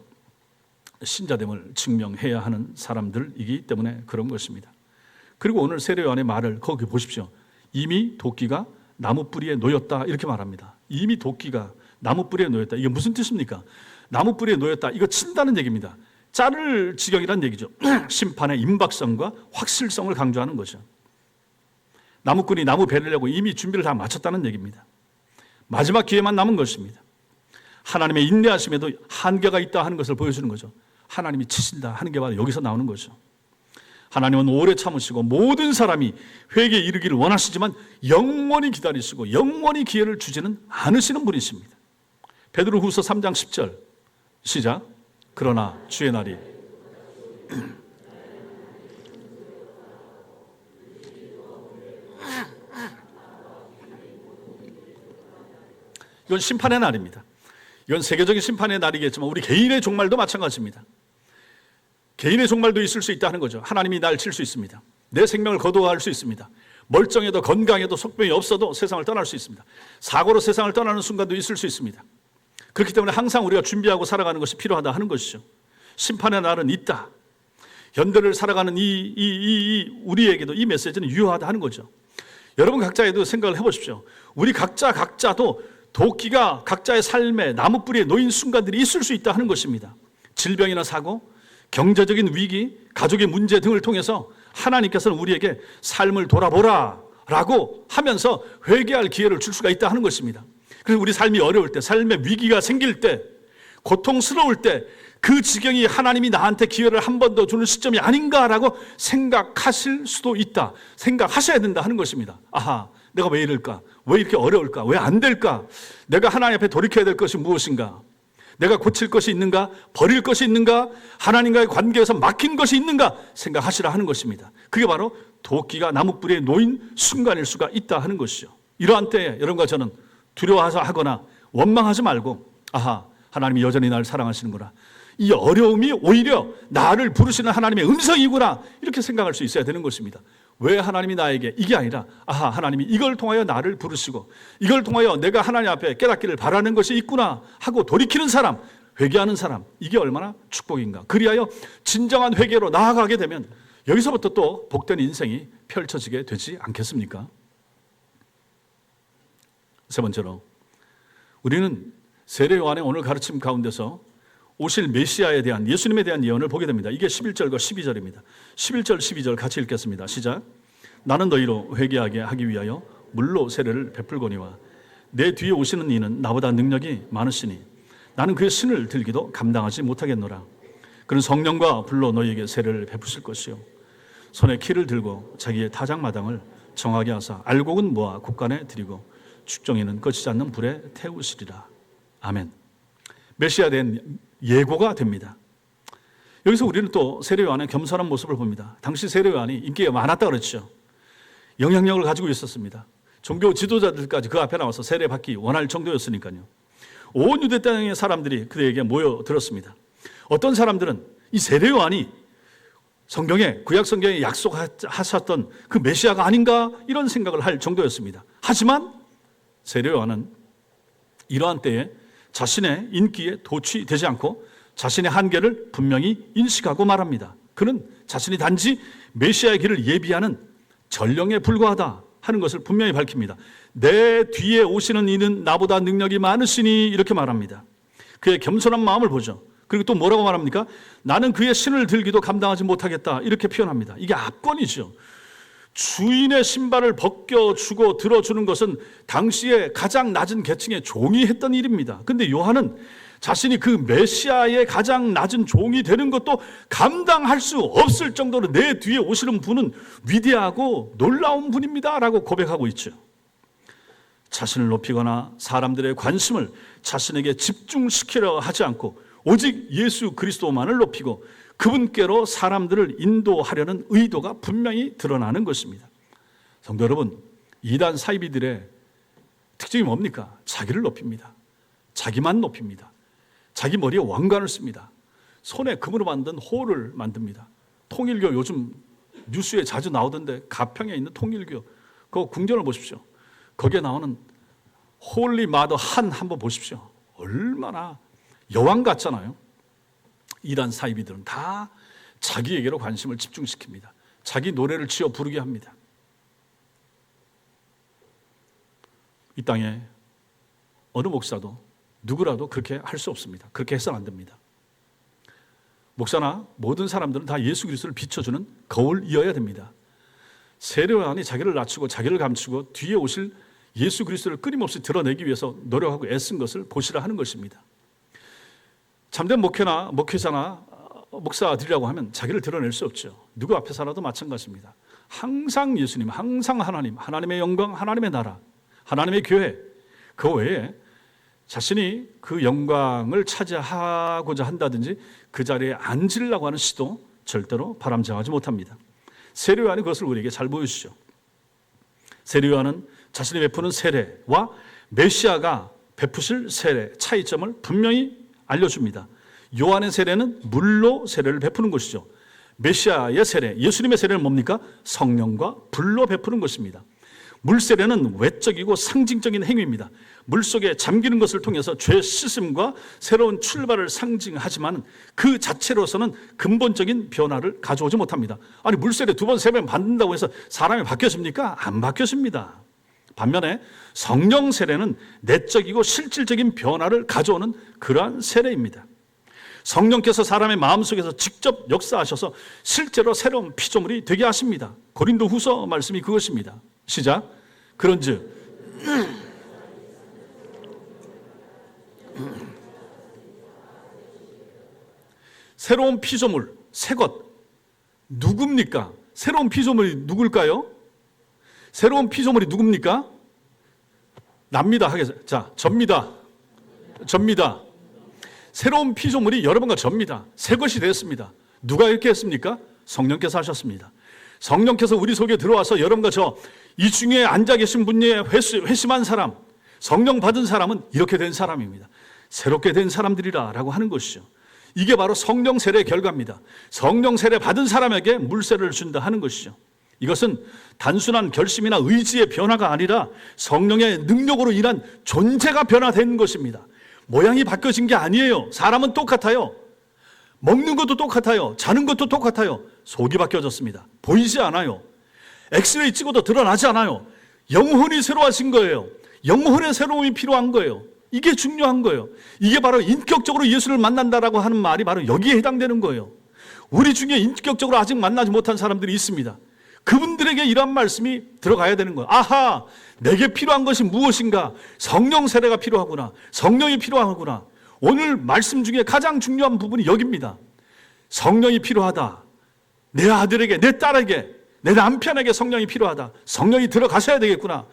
신자됨을 증명해야 하는 사람들이기 때문에 그런 것입니다. 그리고 오늘 세례요한의 말을 거기 보십시오. 이미 도끼가 나무 뿌리에 놓였다 이렇게 말합니다. 이미 도끼가 나무 뿌리에 놓였다. 이게 무슨 뜻입니까? 나무 뿌리에 놓였다. 이거 친다는 얘기입니다. 자를 지경이란 얘기죠. 심판의 임박성과 확실성을 강조하는 거죠. 나무꾼이 나무 베를 내고 이미 준비를 다 마쳤다는 얘기입니다. 마지막 기회만 남은 것입니다. 하나님의 인내하심에도 한계가 있다 하는 것을 보여주는 거죠. 하나님이 치신다 하는 게 바로 여기서 나오는 거죠. 하나님은 오래 참으시고 모든 사람이 회개에 이르기를 원하시지만 영원히 기다리시고 영원히 기회를 주지는 않으시는 분이십니다. 베드로후서 3장 10절 시작. 그러나 주의 날이 이건 심판의 날입니다. 이건 세계적인 심판의 날이겠지만 우리 개인의 종말도 마찬가지입니다. 개인의 종말도 있을 수 있다 하는 거죠. 하나님이 날 칠 수 있습니다. 내 생명을 거두어갈 수 있습니다. 멀쩡해도 건강해도 속병이 없어도 세상을 떠날 수 있습니다. 사고로 세상을 떠나는 순간도 있을 수 있습니다. 그렇기 때문에 항상 우리가 준비하고 살아가는 것이 필요하다 하는 것이죠. 심판의 날은 있다. 현대를 살아가는 우리에게도 이 메시지는 유효하다 하는 거죠. 여러분 각자에도 생각을 해보십시오. 우리 각자도 도끼가 각자의 삶에 나무뿌리에 놓인 순간들이 있을 수 있다 하는 것입니다. 질병이나 사고, 경제적인 위기, 가족의 문제 등을 통해서 하나님께서는 우리에게 삶을 돌아보라 라고 하면서 회개할 기회를 줄 수가 있다 하는 것입니다. 그래서 우리 삶이 어려울 때, 삶에 위기가 생길 때, 고통스러울 때 그 지경이 하나님이 나한테 기회를 한 번 더 주는 시점이 아닌가라고 생각하실 수도 있다. 생각하셔야 된다 하는 것입니다. 아하, 내가 왜 이럴까? 왜 이렇게 어려울까? 왜 안 될까? 내가 하나님 앞에 돌이켜야 될 것이 무엇인가? 내가 고칠 것이 있는가? 버릴 것이 있는가? 하나님과의 관계에서 막힌 것이 있는가? 생각하시라 하는 것입니다. 그게 바로 도끼가 나무뿌리에 놓인 순간일 수가 있다 하는 것이죠. 이러한 때에 여러분과 저는 두려워하거나 원망하지 말고 아하, 하나님이 여전히 나를 사랑하시는구나. 이 어려움이 오히려 나를 부르시는 하나님의 음성이구나. 이렇게 생각할 수 있어야 되는 것입니다. 왜 하나님이 나에게 이게 아니라 아하, 하나님이 이걸 통하여 나를 부르시고 이걸 통하여 내가 하나님 앞에 깨닫기를 바라는 것이 있구나 하고 돌이키는 사람, 회개하는 사람, 이게 얼마나 축복인가. 그리하여 진정한 회개로 나아가게 되면 여기서부터 또 복된 인생이 펼쳐지게 되지 않겠습니까? 세 번째로 우리는 세례 요한의 오늘 가르침 가운데서 오실 메시아에 대한, 예수님에 대한 예언을 보게 됩니다. 이게 11절과 12절입니다. 11절, 12절 같이 읽겠습니다. 시작. 나는 너희로 회개하게 하기 위하여 물로 세례를 베풀거니와 내 뒤에 오시는 이는 나보다 능력이 많으시니 나는 그의 신을 들기도 감당하지 못하겠노라. 그는 성령과 불로 너희에게 세례를 베푸실 것이요 손에 키를 들고 자기의 타작마당을 정하게 하사 알곡은 모아 곡간에 들이고 축종에는 꺼지지 않는 불에 태우시리라. 아멘. 메시아에 대한 예고가 됩니다. 여기서 우리는 또 세례 요한의 겸손한 모습을 봅니다. 당시 세례 요한이 인기가 많았다 그랬죠. 영향력을 가지고 있었습니다. 종교 지도자들까지 그 앞에 나와서 세례 받기 원할 정도였으니까요. 온 유대 땅의 사람들이 그에게 모여들었습니다. 어떤 사람들은 이 세례 요한이 성경에, 구약 성경에 약속하셨던 그 메시아가 아닌가 이런 생각을 할 정도였습니다. 하지만 세례 요한은 이러한 때에 자신의 인기에 도취되지 않고 자신의 한계를 분명히 인식하고 말합니다. 그는 자신이 단지 메시아의 길을 예비하는 전령에 불과하다 하는 것을 분명히 밝힙니다. 내 뒤에 오시는 이는 나보다 능력이 많으시니 이렇게 말합니다. 그의 겸손한 마음을 보죠. 그리고 또 뭐라고 말합니까? 나는 그의 신을 들기도 감당하지 못하겠다 이렇게 표현합니다. 이게 압권이죠. 주인의 신발을 벗겨주고 들어주는 것은 당시에 가장 낮은 계층의 종이 했던 일입니다. 그런데 요한은 자신이 그 메시아의 가장 낮은 종이 되는 것도 감당할 수 없을 정도로 내 뒤에 오시는 분은 위대하고 놀라운 분입니다 라고 고백하고 있죠. 자신을 높이거나 사람들의 관심을 자신에게 집중시키려 하지 않고 오직 예수 그리스도만을 높이고 그분께로 사람들을 인도하려는 의도가 분명히 드러나는 것입니다. 성도 여러분, 이단 사이비들의 특징이 뭡니까? 자기를 높입니다. 자기만 높입니다. 자기 머리에 왕관을 씁니다. 손에 금으로 만든 호를 만듭니다. 통일교 요즘 뉴스에 자주 나오던데 가평에 있는 통일교 그 궁전을 보십시오. 거기에 나오는 홀리 마더 한번 보십시오. 얼마나 여왕 같잖아요. 이란 사이비들은 다 자기에게로 관심을 집중시킵니다. 자기 노래를 지어 부르게 합니다. 이 땅에 어느 목사도 누구라도 그렇게 할 수 없습니다. 그렇게 해서는 안 됩니다. 목사나 모든 사람들은 다 예수 그리스도를 비춰주는 거울이어야 됩니다. 세례요한이 자기를 낮추고 자기를 감추고 뒤에 오실 예수 그리스도를 끊임없이 드러내기 위해서 노력하고 애쓴 것을 보시라 하는 것입니다. 참된 목회나 목회자나 목사들이라고 하면 자기를 드러낼 수 없죠. 누구 앞에서라도 마찬가지입니다. 항상 예수님, 항상 하나님, 하나님의 영광, 하나님의 나라, 하나님의 교회, 그 외에 자신이 그 영광을 차지하고자 한다든지 그 자리에 앉으려고 하는 시도 절대로 바람직하지 못합니다. 세례요한이 그것을 우리에게 잘 보여주죠. 세례요한은 자신이 베푸는 세례와 메시아가 베푸실 세례 차이점을 분명히 알려줍니다. 요한의 세례는 물로 세례를 베푸는 것이죠. 메시아의 세례, 예수님의 세례는 뭡니까? 성령과 불로 베푸는 것입니다. 물세례는 외적이고 상징적인 행위입니다. 물속에 잠기는 것을 통해서 죄 씻음과 새로운 출발을 상징하지만 그 자체로서는 근본적인 변화를 가져오지 못합니다. 아니 물세례 2번, 3번 받는다고 해서 사람이 바뀌어집니까? 안 바뀌어집니다. 반면에 성령 세례는 내적이고 실질적인 변화를 가져오는 그러한 세례입니다. 성령께서 사람의 마음속에서 직접 역사하셔서 실제로 새로운 피조물이 되게 하십니다. 고린도후서 말씀이 그것입니다. 시작. 그런즉 새로운 피조물, 새것 누굽니까? 새로운 피조물이 누굴까요? 새로운 피조물이 누굽니까? 납니다 하겠습니다. 자, 접니다. 새로운 피조물이 여러분과 접니다. 새 것이 되었습니다. 누가 이렇게 했습니까? 성령께서 하셨습니다. 성령께서 우리 속에 들어와서 여러분과 이 중에 앉아 계신 분이 회심한 사람, 성령 받은 사람은 이렇게 된 사람입니다. 새롭게 된 사람들이라고 하는 것이죠. 이게 바로 성령 세례의 결과입니다. 성령 세례 받은 사람에게 물세례를 준다 하는 것이죠. 이것은 단순한 결심이나 의지의 변화가 아니라 성령의 능력으로 인한 존재가 변화된 것입니다. 모양이 바뀌어진 게 아니에요. 사람은 똑같아요. 먹는 것도 똑같아요. 자는 것도 똑같아요. 속이 바뀌어졌습니다. 보이지 않아요. 엑스레이 찍어도 드러나지 않아요. 영혼이 새로워진 거예요. 영혼의 새로움이 필요한 거예요. 이게 중요한 거예요. 이게 바로 인격적으로 예수를 만난다라고 하는 말이 바로 여기에 해당되는 거예요. 우리 중에 인격적으로 아직 만나지 못한 사람들이 있습니다. 그분들에게 이런 말씀이 들어가야 되는 거예요. 아하, 내게 필요한 것이 무엇인가? 성령 세례가 필요하구나. 성령이 필요하구나. 오늘 말씀 중에 가장 중요한 부분이 여기입니다. 성령이 필요하다. 내 아들에게, 내 딸에게, 내 남편에게 성령이 필요하다. 성령이 들어가셔야 되겠구나.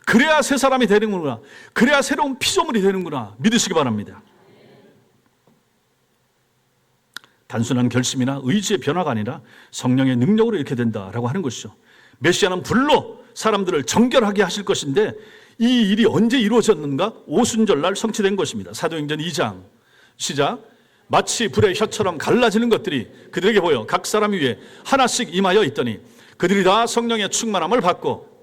그래야 새 사람이 되는구나. 그래야 새로운 피조물이 되는구나. 믿으시기 바랍니다. 단순한 결심이나 의지의 변화가 아니라 성령의 능력으로 이렇게 된다라고 하는 것이죠. 메시아는 불로 사람들을 정결하게 하실 것인데 이 일이 언제 이루어졌는가? 오순절날 성취된 것입니다. 사도행전 2장 시작. 마치 불의 혀처럼 갈라지는 것들이 그들에게 보여 각 사람 위에 하나씩 임하여 있더니 그들이 다 성령의 충만함을 받고,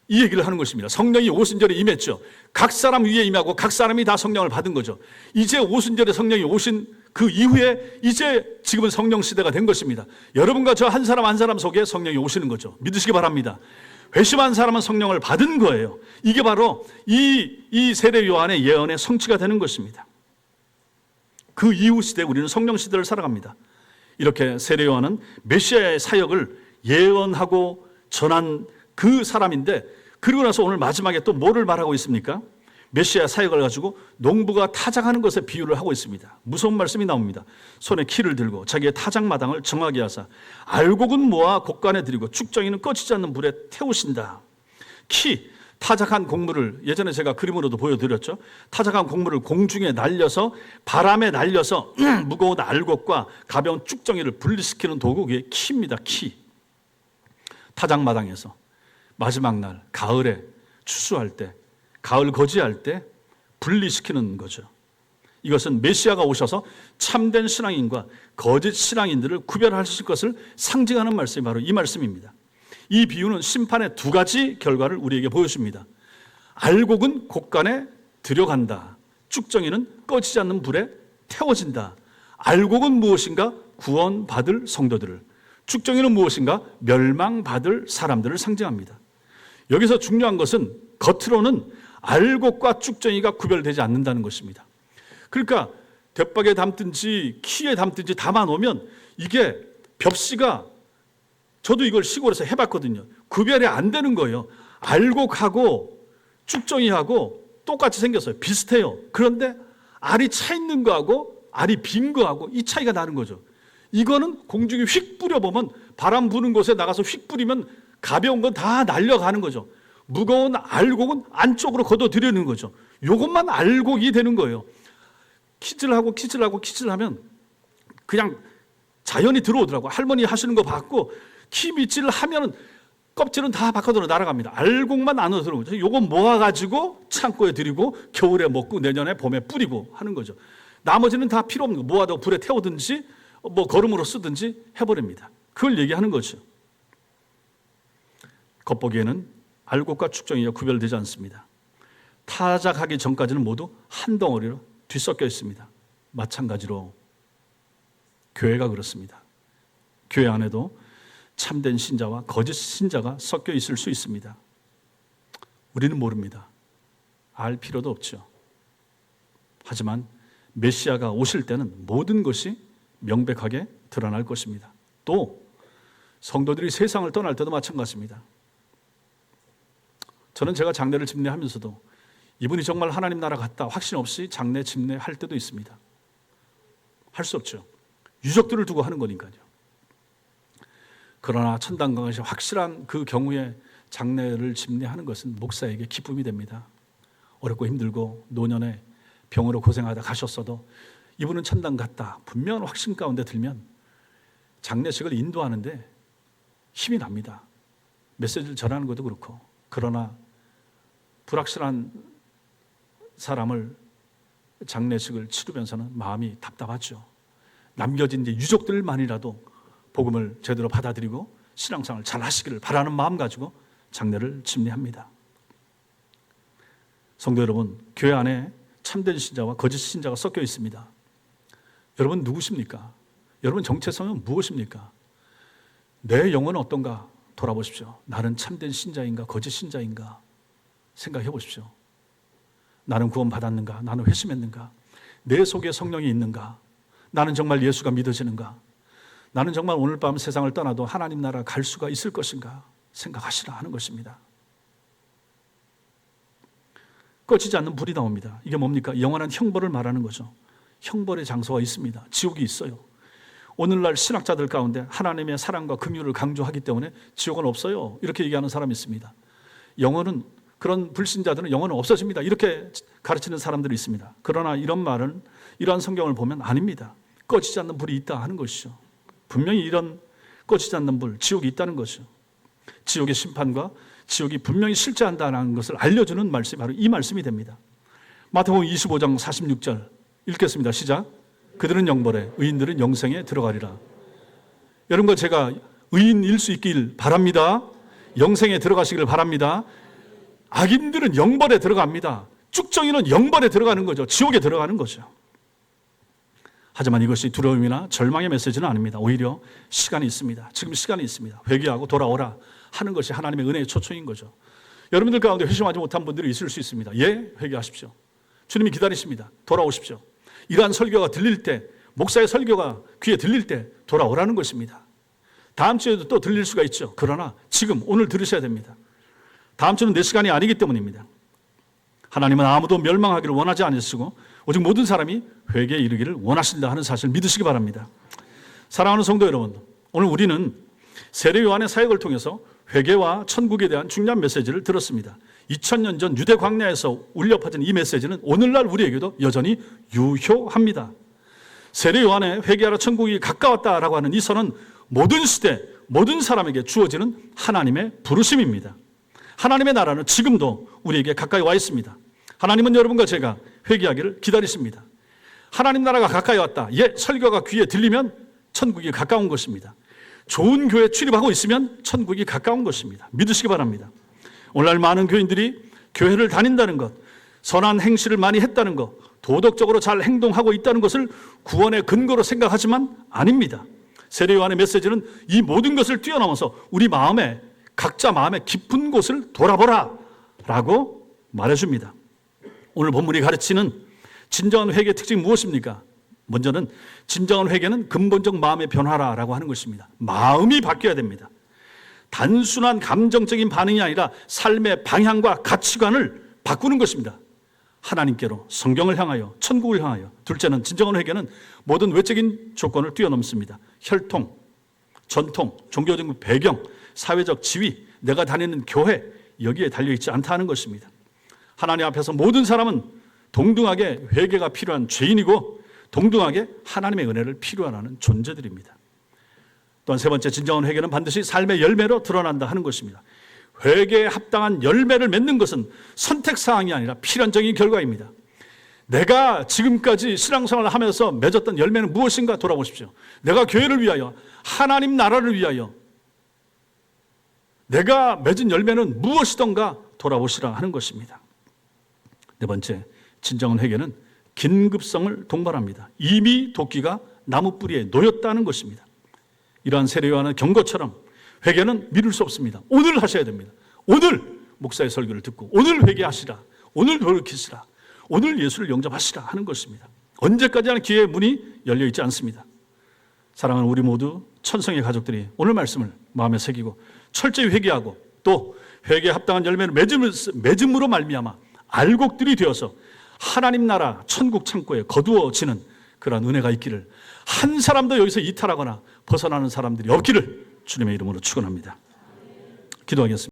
이 얘기를 하는 것입니다. 성령이 오순절에 임했죠. 각 사람 위에 임하고 각 사람이 다 성령을 받은 거죠. 이제 오순절에 성령이 오신 그 이후에 이제 지금은 성령 시대가 된 것입니다. 여러분과 저 한 사람 한 사람 속에 성령이 오시는 거죠. 믿으시기 바랍니다. 회심한 사람은 성령을 받은 거예요. 이게 바로 이 세례 요한의 예언의 성취가 되는 것입니다. 그 이후 시대에 우리는 성령 시대를 살아갑니다. 이렇게 세례 요한은 메시아의 사역을 예언하고 전한 그 사람인데, 그리고 나서 오늘 마지막에 또 뭐를 말하고 있습니까? 메시아 사역을 가지고 농부가 타작하는 것에 비유를 하고 있습니다. 무서운 말씀이 나옵니다. 손에 키를 들고 자기의 타작마당을 정하게 하사 알곡은 모아 곡간에 들이고 쭉정이는 꺼지지 않는 불에 태우신다. 키, 타작한 곡물을 예전에 제가 그림으로도 보여드렸죠. 타작한 곡물을 공중에 날려서 바람에 날려서 무거운 알곡과 가벼운 쭉정이를 분리시키는 도구가 키입니다. 키. 타작마당에서 마지막 날 가을에 추수할 때, 가을 거지할 때 분리시키는 거죠. 이것은 메시아가 오셔서 참된 신앙인과 거짓 신앙인들을 구별하실 것을 상징하는 말씀이 바로 이 말씀입니다. 이 비유는 심판의 두 가지 결과를 우리에게 보여줍니다. 알곡은 곡간에 들여간다. 쭉정이는 꺼지지 않는 불에 태워진다. 알곡은 무엇인가? 구원받을 성도들을, 쭉정이는 무엇인가? 멸망받을 사람들을 상징합니다. 여기서 중요한 것은 겉으로는 알곡과 쭉정이가 구별되지 않는다는 것입니다. 그러니까 대박에 담든지 키에 담든지 담아놓으면 이게 벽시가, 저도 이걸 시골에서 해봤거든요. 구별이 안 되는 거예요. 알곡하고 쭉정이하고 똑같이 생겼어요. 비슷해요. 그런데 알이 차 있는 거하고 알이 빈 거하고 이 차이가 나는 거죠. 이거는 공중에 휙 뿌려보면, 바람 부는 곳에 나가서 휙 뿌리면 가벼운 건 다 날려가는 거죠. 무거운 알곡은 안쪽으로 걷어들이는 거죠. 이것만 알곡이 되는 거예요. 키질하고 키질하면 그냥 자연이 들어오더라고요. 할머니 하시는 거 봤고, 키빗질을 하면은 껍질은 다 바깥으로 날아갑니다. 알곡만 안으로 들어오는 거죠. 요거 모아가지고 창고에 들이고 겨울에 먹고 내년에 봄에 뿌리고 하는 거죠. 나머지는 다 필요 없는 거, 모아도 불에 태우든지 뭐 거름으로 쓰든지 해버립니다. 그걸 얘기하는 거죠. 겉보기에는 알곡과 쭉정이가 구별되지 않습니다. 타작하기 전까지는 모두 한 덩어리로 뒤섞여 있습니다. 마찬가지로 교회가 그렇습니다. 교회 안에도 참된 신자와 거짓 신자가 섞여 있을 수 있습니다. 우리는 모릅니다. 알 필요도 없죠. 하지만 메시아가 오실 때는 모든 것이 명백하게 드러날 것입니다. 또 성도들이 세상을 떠날 때도 마찬가지입니다. 저는 제가 장례를 집례하면서도 이분이 정말 하나님 나라 갔다 확신 없이 장례 집례할 때도 있습니다. 할 수 없죠. 유족들을 두고 하는 거니까요. 그러나 천당과 같이 확실한 그 경우에 장례를 집례하는 것은 목사에게 기쁨이 됩니다. 어렵고 힘들고 노년에 병으로 고생하다 가셨어도 이분은 천당 갔다 분명한 확신 가운데 들면 장례식을 인도하는데 힘이 납니다. 메시지를 전하는 것도 그렇고. 그러나 불확실한 사람을 장례식을 치르면서는 마음이 답답하죠. 남겨진 이제 유족들만이라도 복음을 제대로 받아들이고 신앙생활을 잘 하시기를 바라는 마음 가지고 장례를 집례합니다. 성도 여러분, 교회 안에 참된 신자와 거짓 신자가 섞여 있습니다. 여러분 누구십니까? 여러분 정체성은 무엇입니까? 내 영혼은 어떤가 돌아보십시오. 나는 참된 신자인가 거짓 신자인가 생각해 보십시오. 나는 구원받았는가? 나는 회심했는가? 내 속에 성령이 있는가? 나는 정말 예수가 믿어지는가? 나는 정말 오늘 밤 세상을 떠나도 하나님 나라 갈 수가 있을 것인가 생각하시라 하는 것입니다. 꺼지지 않는 불이 나옵니다. 이게 뭡니까? 영원한 형벌을 말하는 거죠. 형벌의 장소가 있습니다. 지옥이 있어요. 오늘날 신학자들 가운데 하나님의 사랑과 긍휼을 강조하기 때문에 지옥은 없어요 이렇게 얘기하는 사람이 있습니다. 영혼은, 그런 불신자들은 영혼은 없어집니다 이렇게 가르치는 사람들이 있습니다. 그러나 이런 말은, 이러한 성경을 보면 아닙니다. 꺼지지 않는 불이 있다 하는 것이죠. 분명히 이런 꺼지지 않는 불, 지옥이 있다는 것이죠. 지옥의 심판과 지옥이 분명히 실제한다는 것을 알려주는 말씀이 바로 이 말씀이 됩니다. 마태복음 25장 46절 읽겠습니다. 시작. 그들은 영벌에, 의인들은 영생에 들어가리라. 여러분과 제가 의인일 수 있길 바랍니다. 영생에 들어가시길 바랍니다. 악인들은 영벌에 들어갑니다. 쭉정이는 영벌에 들어가는 거죠. 지옥에 들어가는 거죠. 하지만 이것이 두려움이나 절망의 메시지는 아닙니다. 오히려 시간이 있습니다. 지금 시간이 있습니다. 회개하고 돌아오라 하는 것이 하나님의 은혜의 초청인 거죠. 여러분들 가운데 회심하지 못한 분들이 있을 수 있습니다. 예, 회개하십시오. 주님이 기다리십니다. 돌아오십시오. 이러한 설교가 들릴 때, 목사의 설교가 귀에 들릴 때 돌아오라는 것입니다. 다음 주에도 또 들릴 수가 있죠. 그러나 지금 오늘 들으셔야 됩니다. 다음 주는 내 시간이 아니기 때문입니다. 하나님은 아무도 멸망하기를 원하지 않으시고 오직 모든 사람이 회개에 이르기를 원하신다 하는 사실을 믿으시기 바랍니다. 사랑하는 성도 여러분, 오늘 우리는 세례 요한의 사역을 통해서 회개와 천국에 대한 중요한 메시지를 들었습니다. 2000년 전 유대 광야에서 울려 퍼진 이 메시지는 오늘날 우리에게도 여전히 유효합니다. 세례 요한의 회개하라 천국이 가까웠다라고 하는 이 선은 모든 시대, 모든 사람에게 주어지는 하나님의 부르심입니다. 하나님의 나라는 지금도 우리에게 가까이 와 있습니다. 하나님은 여러분과 제가 회개하기를 기다리십니다. 하나님 나라가 가까이 왔다. 설교가 귀에 들리면 천국이 가까운 것입니다. 좋은 교회 출입하고 있으면 천국이 가까운 것입니다. 믿으시기 바랍니다. 오늘날 많은 교인들이 교회를 다닌다는 것, 선한 행실을 많이 했다는 것, 도덕적으로 잘 행동하고 있다는 것을 구원의 근거로 생각하지만 아닙니다. 세례 요한의 메시지는 이 모든 것을 뛰어넘어서 우리 마음에, 각자 마음의 깊은 곳을 돌아보라 라고 말해줍니다. 오늘 본문이 가르치는 진정한 회개의 특징이 무엇입니까? 먼저는 진정한 회개는 근본적 마음의 변화라고 하는 것입니다. 마음이 바뀌어야 됩니다. 단순한 감정적인 반응이 아니라 삶의 방향과 가치관을 바꾸는 것입니다. 하나님께로, 성경을 향하여, 천국을 향하여. 둘째는 진정한 회개는 모든 외적인 조건을 뛰어넘습니다. 혈통, 전통, 종교적 배경, 사회적 지위, 내가 다니는 교회, 여기에 달려있지 않다는 것입니다. 하나님 앞에서 모든 사람은 동등하게 회개가 필요한 죄인이고 동등하게 하나님의 은혜를 필요로 하는 존재들입니다. 또한 세 번째, 진정한 회개는 반드시 삶의 열매로 드러난다 하는 것입니다. 회개에 합당한 열매를 맺는 것은 선택사항이 아니라 필연적인 결과입니다. 내가 지금까지 신앙생활을 하면서 맺었던 열매는 무엇인가 돌아보십시오. 내가 교회를 위하여, 하나님 나라를 위하여 내가 맺은 열매는 무엇이던가 돌아보시라 하는 것입니다. 네 번째, 진정한 회개는 긴급성을 동반합니다. 이미 도끼가 나무 뿌리에 놓였다는 것입니다. 이러한 세례 요한의 경고처럼 회개는 미룰 수 없습니다. 오늘 하셔야 됩니다. 오늘 목사의 설교를 듣고 오늘 회개하시라, 오늘 돌이키시라, 오늘 예수를 영접하시라 하는 것입니다. 언제까지 하는 기회의 문이 열려있지 않습니다. 사랑하는 우리 모두 천성의 가족들이 오늘 말씀을 마음에 새기고 철저히 회개하고 또 회개에 합당한 열매를 맺음으로 말미암아 알곡들이 되어서 하나님 나라 천국 창고에 거두어지는 그러한 은혜가 있기를, 한 사람도 여기서 이탈하거나 벗어나는 사람들이 없기를 주님의 이름으로 축원합니다. 기도하겠습니다.